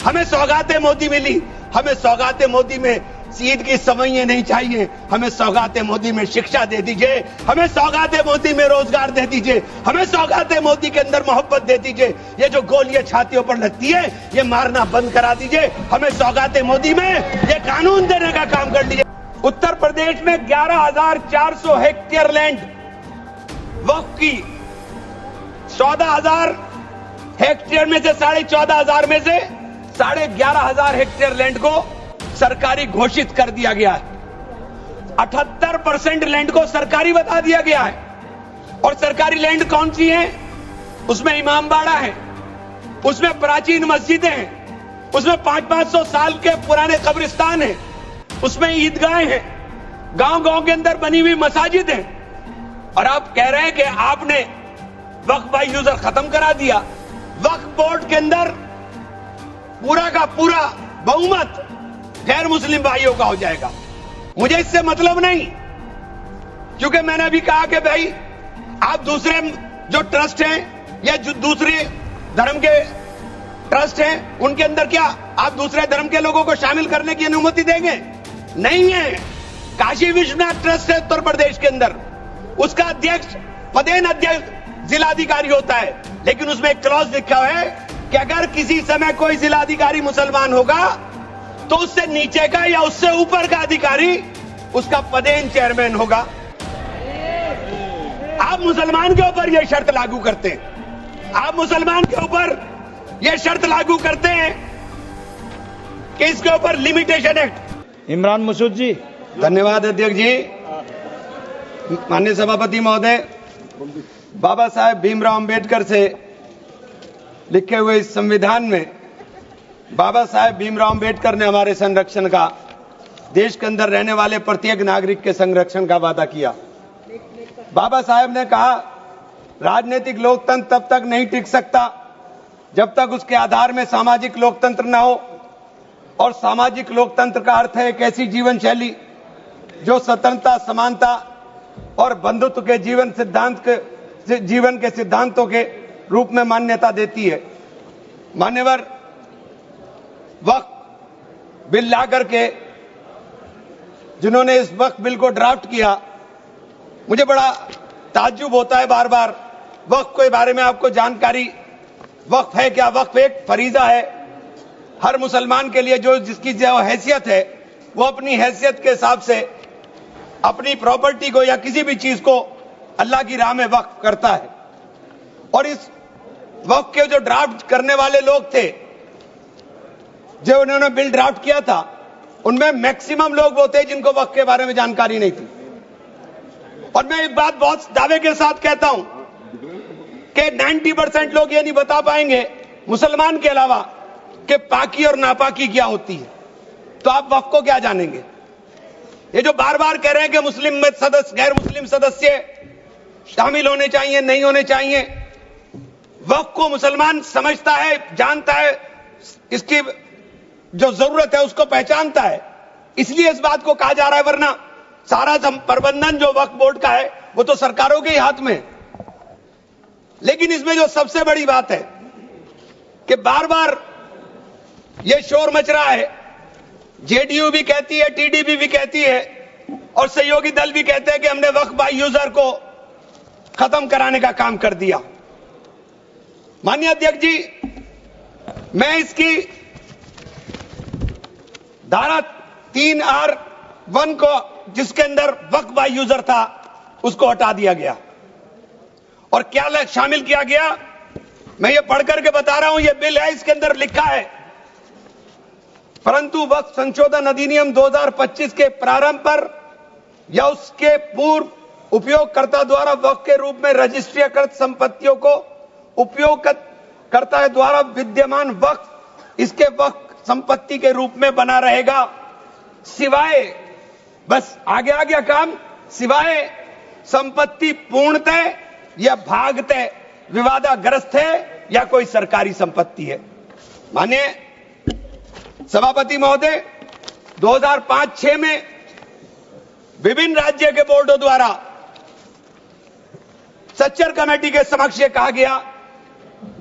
हमें सौगातें मोदी मिली, हमें सौगातें मोदी में ईद की सवैयां नहीं चाहिए, हमें सौगातें मोदी में शिक्षा दे दीजिए, हमें सौगातें मोदी में रोजगार दे दीजिए, हमें सौगातें मोदी के अंदर मोहब्बत दे दीजिए। ये जो गोलियां छातियों पर लगती है ये मारना बंद करा दीजिए, हमें सौगातें मोदी में ये कानून देने का काम कर लीजिए। उत्तर प्रदेश में 11,400 हेक्टेयर लैंड वक्फ की, 14,000 हेक्टेयर में से 14,500 में से 11,500 हेक्टेयर लैंड को सरकारी घोषित कर दिया गया है। 78% लैंड को सरकारी बता दिया गया है। और सरकारी लैंड कौन सी है? उसमें इमामबाड़ा है, उसमें प्राचीन मस्जिदें हैं, उसमें 500-500 साल के पुराने कब्रिस्तान हैं, उसमें ईदगाहें हैं, गांव-गांव के अंदर बनी हुई मसाजिद हैं। और आप कह रहे हैं कि आपने वक्फ बाय यूजर खत्म करा दिया। वक्फ बोर्ड के अंदर पूरा का पूरा बहुमत गैर मुस्लिम भाइयों का हो जाएगा। मुझे इससे मतलब नहीं, क्योंकि मैंने अभी कहा कि भाई आप दूसरे जो ट्रस्ट हैं या जो दूसरे धर्म के ट्रस्ट हैं उनके अंदर क्या आप दूसरे धर्म के लोगों को शामिल करने की अनुमति देंगे? नहीं है। काशी विश्वनाथ ट्रस्ट है उत्तर प्रदेश के अंदर, उसका अध्यक्ष पदेन अध्यक्ष जिलाधिकारी होता है, लेकिन उसमें एक क्लॉज लिखा है कि अगर किसी समय कोई जिलाधिकारी मुसलमान होगा तो उससे नीचे का या उससे ऊपर का अधिकारी उसका पदेन चेयरमैन होगा। आप मुसलमान के ऊपर यह शर्त लागू करते हैं, आप मुसलमान के ऊपर यह शर्त लागू करते हैं कि इसके ऊपर लिमिटेशन एक्ट। इमरान मसूद जी। धन्यवाद अध्यक्ष जी। माननीय सभापति महोदय, बाबा साहेब भीमराव अंबेडकर से लिखे हुए इस संविधान में बाबा साहेब भीमराव अंबेडकर ने हमारे संरक्षण का, देश के अंदर रहने वाले प्रत्येक नागरिक के संरक्षण का वादा किया। बाबा साहेब ने कहा राजनीतिक लोकतंत्र तब तक नहीं टिक सकता जब तक उसके आधार में सामाजिक लोकतंत्र न हो। और सामाजिक लोकतंत्र का अर्थ है एक ऐसी जीवन शैली जो स्वतंत्रता, समानता और बंधुत्व के जीवन के सिद्धांतों के रूप में मान्यता देती है। मान्यवर, वक्फ बिल ला करके जिन्होंने इस वक्फ बिल को ड्राफ्ट किया, मुझे बड़ा ताज्जुब होता है बार बार। वक्फ के बारे में आपको जानकारी, वक्फ है क्या? वक्फ एक फरीजा है हर मुसलमान के लिए, जो जिसकी जो हैसियत है वो अपनी हैसियत के हिसाब से अपनी प्रॉपर्टी को या किसी भी चीज को अल्लाह की राह में वक्फ करता है। और इस वक्फ के जो ड्राफ्ट करने वाले लोग थे, जो उन्होंने बिल ड्राफ्ट किया था, उनमें मैक्सिमम लोग वो थे जिनको वक्फ के बारे में जानकारी नहीं थी। और मैं एक बात बहुत दावे के साथ कहता हूं कि 90% लोग ये नहीं बता पाएंगे मुसलमान के अलावा कि पाकी और नापाकी क्या होती है। तो आप वक्फ को क्या जानेंगे? ये जो बार बार कह रहे हैं कि मुस्लिम में सदस्य, गैर मुस्लिम सदस्य शामिल होने चाहिए, नहीं होने चाहिए, वक्फ को मुसलमान समझता है, जानता है, इसकी जो जरूरत है उसको पहचानता है, इसलिए इस बात को कहा जा रहा है। वरना सारा प्रबंधन जो वक्फ बोर्ड का है वो तो सरकारों के ही हाथ में। लेकिन इसमें जो सबसे बड़ी बात है कि बार बार ये शोर मच रहा है, जेडीयू भी कहती है, टीडीपी भी कहती है और सहयोगी दल भी कहते हैं कि हमने वक्फ बाय यूजर को खत्म कराने का काम कर दिया। माननीय अध्यक्ष जी, मैं इसकी धारा 3R1 को, जिसके अंदर वक्फ बाय यूजर था, उसको हटा दिया गया। और क्या शामिल किया गया, मैं ये पढ़ करके बता रहा हूं। ये बिल है, इसके अंदर लिखा है, परंतु वक्फ संशोधन अधिनियम 2025 के प्रारंभ पर या उसके पूर्व उपयोगकर्ता द्वारा वक्फ के रूप में रजिस्ट्रीकृत संपत्तियों को उपयोगकर्ता द्वारा विद्यमान वक्फ इसके वक्फ संपत्ति के रूप में बना रहेगा, सिवाय, बस आगे आ गया काम, सिवाय संपत्ति पूर्णतः या भागतः विवादाग्रस्त है या कोई सरकारी संपत्ति है। माने सभापति महोदय, 2005-6 में विभिन्न राज्य के बोर्डों द्वारा सच्चर कमेटी के समक्ष यह कहा गया,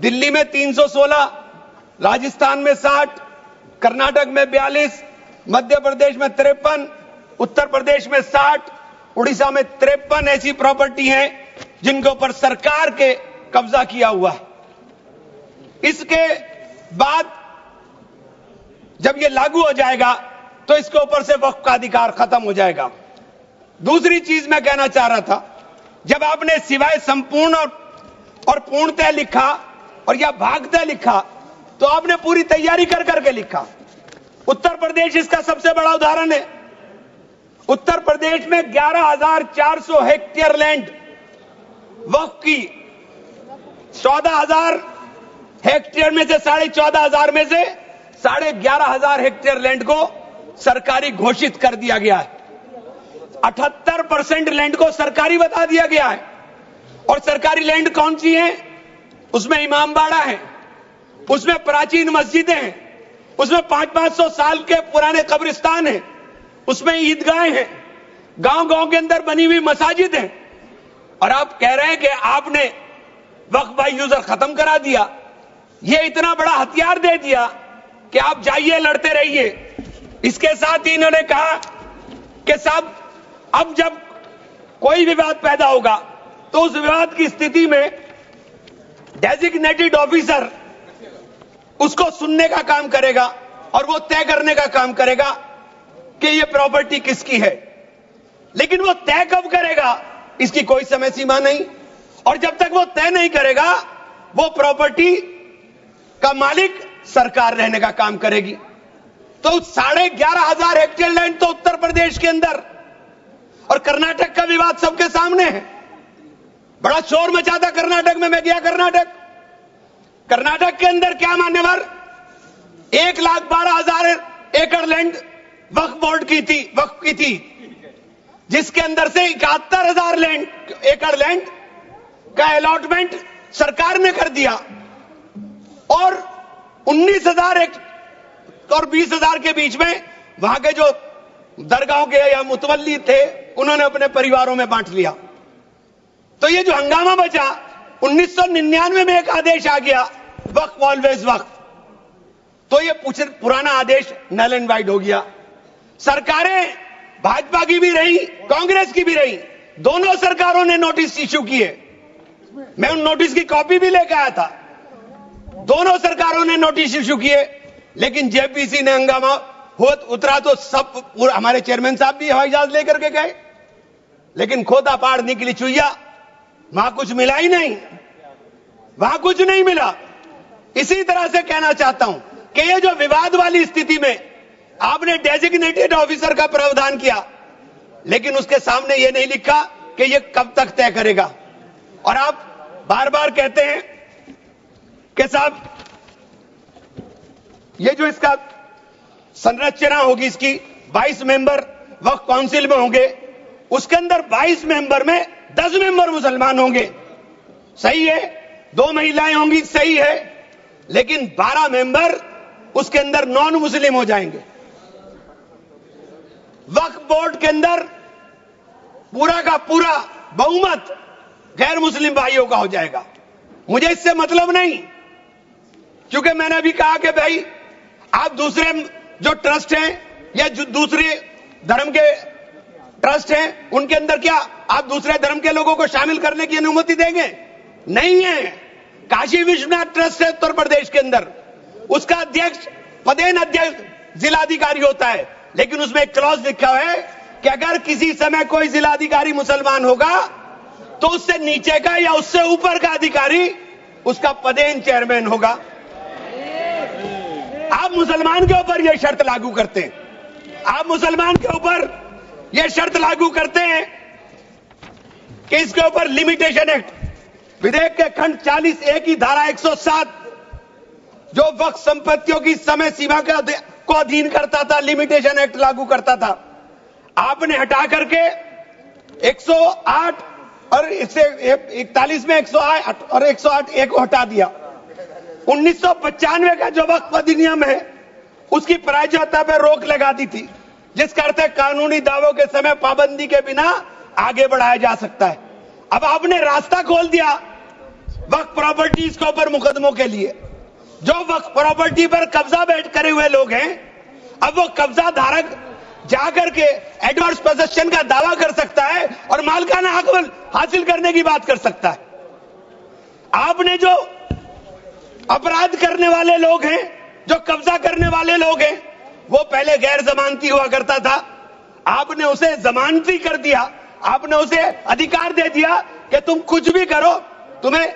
दिल्ली में 316, राजस्थान में 60, कर्नाटक में 42, मध्य प्रदेश में 53, उत्तर प्रदेश में 60, उड़ीसा में 53 ऐसी प्रॉपर्टी हैं जिनके ऊपर सरकार के कब्जा किया हुआ है। इसके बाद जब ये लागू हो जाएगा तो इसके ऊपर से वक्फ का अधिकार खत्म हो जाएगा। दूसरी चीज मैं कहना चाह रहा था, जब आपने सिवाय संपूर्ण और पूर्णतः लिखा और या भागतः लिखा तो आपने पूरी तैयारी कर करके लिखा। उत्तर प्रदेश इसका सबसे बड़ा उदाहरण है। उत्तर प्रदेश में 11,400 हेक्टेयर लैंड वक्फ की, 14,000 हेक्टेयर में से 14,500 में से 11,500 हेक्टेयर लैंड को सरकारी घोषित कर दिया गया है। 78% लैंड को सरकारी बता दिया गया है। और सरकारी लैंड कौन सी है? उसमें इमामबाड़ा है, उसमें प्राचीन मस्जिदें हैं, उसमें 500-500 साल के पुराने कब्रिस्तान हैं, उसमें ईदगाहें हैं, गांव-गांव के अंदर बनी हुई मसाजिद हैं। और आप कह रहे हैं कि आपने वक्फ बाय यूजर खत्म करा दिया। ये इतना बड़ा हथियार दे दिया कि आप जाइए लड़ते रहिए। इसके साथ ही इन्होंने कहा कि साहब अब जब कोई विवाद पैदा होगा तो उस विवाद की स्थिति में डेजिग्नेटेड ऑफिसर उसको सुनने का काम करेगा और वो तय करने का काम करेगा कि ये प्रॉपर्टी किसकी है। लेकिन वो तय कब करेगा इसकी कोई समय सीमा नहीं। और जब तक वो तय नहीं करेगा वो प्रॉपर्टी का मालिक सरकार रहने का काम करेगी। तो 11,500 हेक्टेयर लैंड तो उत्तर प्रदेश के अंदर, और कर्नाटक का विवाद सबके सामने है। बड़ा शोर मचा था कर्नाटक में। मैं गया कर्नाटक के अंदर क्या मान्यवर 1,12,000 एकड़ लैंड वक्फ बोर्ड की थी, वक्फ की थी, जिसके अंदर से 71,000 एकड़ लैंड का अलॉटमेंट सरकार ने कर दिया और 19,000 और 20,000 के बीच में वहां के जो दरगाहों के या मुतवल्ली थे उन्होंने अपने परिवारों में बांट लिया। तो ये जो हंगामा बचा, 1999 में एक आदेश आ गया, वक्फ ऑलवेज वक्फ, तो ये पुराना आदेश नल एंड वाइड हो गया। सरकारें भाजपा की भी रही, कांग्रेस की भी रही, दोनों सरकारों ने नोटिस इश्यू किए। मैं उन नोटिस की कॉपी भी लेकर आया था। दोनों सरकारों ने नोटिस इश्यू किए, लेकिन जेपीसी ने हंगामा उतरा तो सब हमारे चेयरमैन साहब भी हवाई जहाज लेकर के गए, लेकिन खोदा पहाड़ निकली चुईया, वहां कुछ मिला ही नहीं, वहां कुछ नहीं मिला। इसी तरह से कहना चाहता हूं कि ये जो विवाद वाली स्थिति में आपने डेजिग्नेटेड ऑफिसर का प्रावधान किया, लेकिन उसके सामने ये नहीं लिखा कि ये कब तक तय करेगा। और आप बार बार कहते हैं कि साहब ये जो इसका संरचना होगी, इसकी 22 मेंबर वक्फ काउंसिल में होंगे, उसके अंदर 22 मेंबर में 10 मेंबर मुसलमान होंगे, सही है, 2 महिलाएं होंगी, सही है, लेकिन 12 मेंबर उसके अंदर नॉन मुस्लिम हो जाएंगे। वक्फ बोर्ड के अंदर पूरा का पूरा बहुमत गैर मुस्लिम भाइयों का हो जाएगा। मुझे इससे मतलब नहीं, क्योंकि मैंने अभी कहा कि भाई आप दूसरे जो ट्रस्ट हैं या जो दूसरे धर्म के ट्रस्ट हैं उनके अंदर क्या आप दूसरे धर्म के लोगों को शामिल करने की अनुमति देंगे? नहीं है। काशी विश्वनाथ ट्रस्ट है उत्तर प्रदेश के अंदर, उसका अध्यक्ष पदेन अध्यक्ष जिलाधिकारी होता है, लेकिन उसमें एक क्लॉज लिखा है कि अगर किसी समय कोई जिलाधिकारी मुसलमान होगा तो उससे नीचे का या उससे ऊपर का अधिकारी उसका पदेन चेयरमैन होगा। आप मुसलमान के ऊपर यह शर्त लागू करते हैं, आप मुसलमान के ऊपर यह शर्त लागू करते हैं कि इसके ऊपर लिमिटेशन एक्ट, विधेयक के खंड 40A की धारा 107 जो वक्फ संपत्तियों की समय सीमा को अधीन करता था, लिमिटेशन एक्ट लागू करता था, आपने हटा करके 108 और इससे 41 में 108 और 108A को हटा दिया। 1995 का जो वक्फ अधिनियम है उसकी प्रायज्यता पर रोक लगा दी थी, जिसका अर्थ है कानूनी दावों के समय पाबंदी के बिना आगे बढ़ाया जा सकता है। अब आपने रास्ता खोल दिया वक्फ प्रॉपर्टीज के ऊपर मुकदमों के लिए, जो वक्फ प्रॉपर्टी पर कब्जा बैठ करे हुए लोग हैं, अब वो कब्जा धारक जाकर के एडवर्स पोजेशन का दावा कर सकता है और मालिकाना हक हासिल करने की बात कर सकता है। आपने जो अपराध करने वाले लोग हैं, जो कब्जा करने वाले लोग हैं, वो पहले गैर जमानती हुआ करता था, आपने उसे जमानती कर दिया, आपने उसे अधिकार दे दिया कि तुम कुछ भी करो, तुम्हें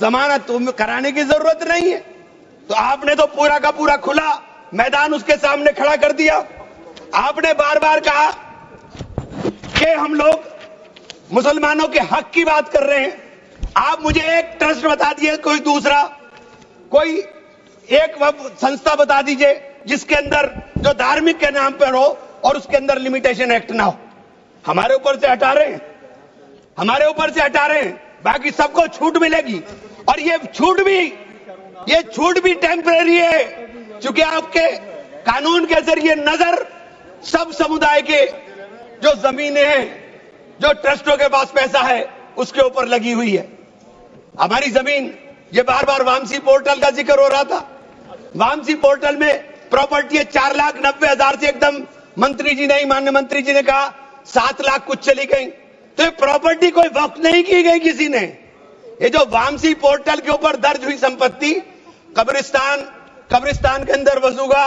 जमानत तुम कराने की जरूरत नहीं है। तो आपने तो पूरा का पूरा खुला मैदान उसके सामने खड़ा कर दिया। आपने बार बार कहा कि हम लोग मुसलमानों के हक की बात कर रहे हैं। आप मुझे एक ट्रस्ट बता दीजिए, कोई दूसरा, कोई एक संस्था बता दीजिए जिसके अंदर जो धार्मिक के नाम पर हो और उसके अंदर लिमिटेशन एक्ट ना हो। हमारे ऊपर से हटा रहे हैं, हमारे ऊपर से हटा रहे हैं, बाकी सबको छूट मिलेगी। और ये छूट भी टेम्परेरी है, क्योंकि आपके कानून के जरिए नजर सब समुदाय के जो जमीनें हैं, जो ट्रस्टों के पास पैसा है, उसके ऊपर लगी हुई है। हमारी जमीन, ये बार बार वामसी पोर्टल का जिक्र हो रहा था, वामसी पोर्टल में प्रॉपर्टी 4,90,000 से एकदम मंत्री जी ने, माननीय मंत्री जी ने कहा 7 लाख कुछ चली गई। तो ये प्रॉपर्टी कोई वक्त नहीं की गई किसी ने। ये जो वामसी पोर्टल के ऊपर दर्ज हुई संपत्ति, कब्रिस्तान के अंदर वसूगा,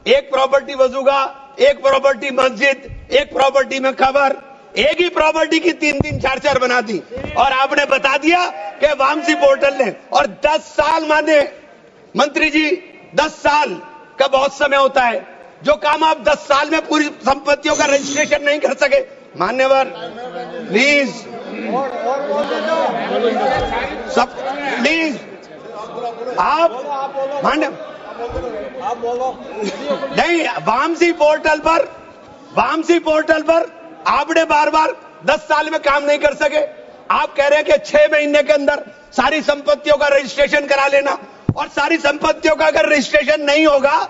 एक प्रॉपर्टी वसूगा, एक प्रॉपर्टी मस्जिद, एक प्रॉपर्टी में कब्र, एक ही प्रॉपर्टी की 3-3, 4-4 बना दी। और आपने बता दिया कि वामसी पोर्टल ने, और 10 साल माने मंत्री जी, 10 साल का बहुत समय होता है। जो काम आप 10 साल में पूरी संपत्तियों का रजिस्ट्रेशन नहीं कर सके, मान्यवर प्लीज सब प्लीज आप मान्य नहीं, वामसी पोर्टल पर आपने बार बार 10 साल में काम नहीं कर सके। आप कह रहे हैं कि 6 महीने के अंदर सारी संपत्तियों का रजिस्ट्रेशन करा लेना, और सारी संपत्तियों का अगर रजिस्ट्रेशन नहीं होगा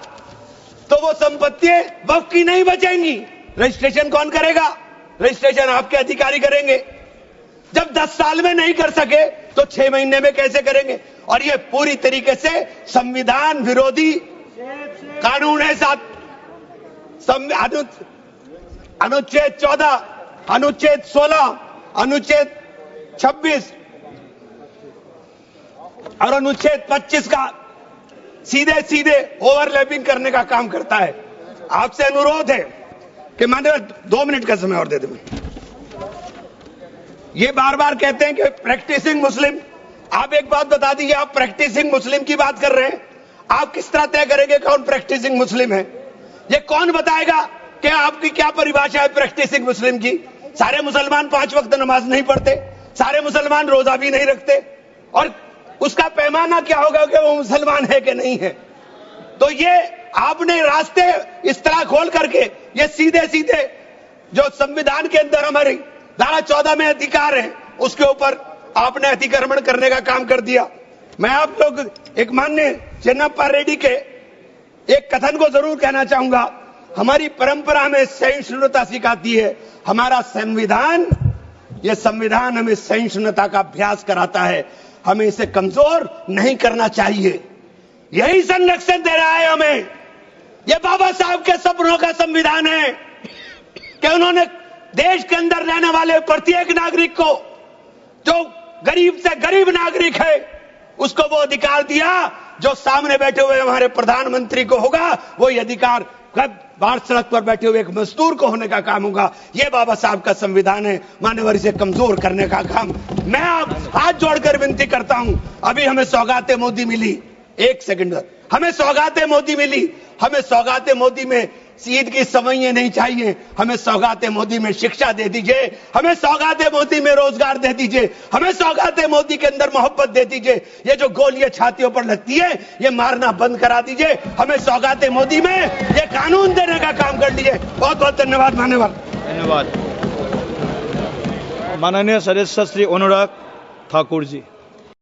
तो वो संपत्तियां वक्फ की नहीं बचेंगी। रजिस्ट्रेशन कौन करेगा? रजिस्ट्रेशन आपके अधिकारी करेंगे। जब 10 साल में नहीं कर सके तो 6 महीने में कैसे करेंगे? और ये पूरी तरीके से संविधान विरोधी कानून है। अनुच्छेद 14, अनुच्छेद 16, अनुच्छेद 26 और अनुच्छेद 25 का सीधे सीधे ओवरलैपिंग करने का काम करता है। आपसे अनुरोध है कि माननीय 2 मिनट का समय और दे दें। ये बार बार कहते हैं कि प्रैक्टिसिंग मुस्लिम। आप एक बात बता दीजिए, आप प्रैक्टिसिंग मुस्लिम की बात कर रहे हैं, आप किस तरह तय करेंगे कौन प्रैक्टिसिंग मुस्लिम है? ये कौन बताएगा कि आपकी क्या परिभाषा है प्रैक्टिसिंग मुस्लिम की? सारे मुसलमान 5 वक्त नमाज नहीं पढ़ते, सारे मुसलमान रोजा भी नहीं रखते, और उसका पैमाना क्या होगा कि वो मुसलमान है कि नहीं है? तो ये आपने रास्ते इस तरह खोल करके ये सीधे सीधे जो संविधान के अंदर हमारी धारा 14 में अधिकार है, उसके ऊपर आपने अतिक्रमण करने का काम कर दिया। मैं आप लोग एक माननीय चेन्नप्पा रेड्डी के एक कथन को जरूर कहना चाहूंगा। हमारी परंपरा हमें सहिष्णुता सिखाती है, हमारा संविधान, यह संविधान हमें सहिष्णुता का अभ्यास कराता है। हमें इसे कमजोर नहीं करना चाहिए, यही संरक्षण दे रहा है हमें। यह बाबा साहब के सपनों का संविधान है कि उन्होंने देश के अंदर रहने वाले प्रत्येक नागरिक को, जो गरीब से गरीब नागरिक है, उसको वो अधिकार दिया जो सामने बैठे हुए हमारे प्रधानमंत्री को होगा, वो ये अधिकार बाहर सड़क पर बैठे हुए एक मजदूर को होने का काम होगा। ये बाबा साहब का संविधान है। मान्यवर, इसे कमजोर करने का काम मैं आप हाथ जोड़कर विनती करता हूं। अभी हमें सौगाते मोदी मिली, 1 सेकंड, हमें सौगाते मोदी मिली। हमें सौगाते मोदी में ईद की सवैयां नहीं चाहिए, हमें सौगाते मोदी में शिक्षा दे दीजिए, हमें सौगाते मोदी में रोजगार दे दीजिए, हमें सौगाते मोदी के अंदर मोहब्बत दे दीजिए। ये जो गोलियां छातियों पर लगती है, ये मारना बंद करा दीजिए। हमें सौगाते मोदी में ये कानून देने का काम कर लीजिए। बहुत बहुत धन्यवाद। मान्यवर, धन्यवाद। माननीय सदस्य श्री अनुराग ठाकुर जी।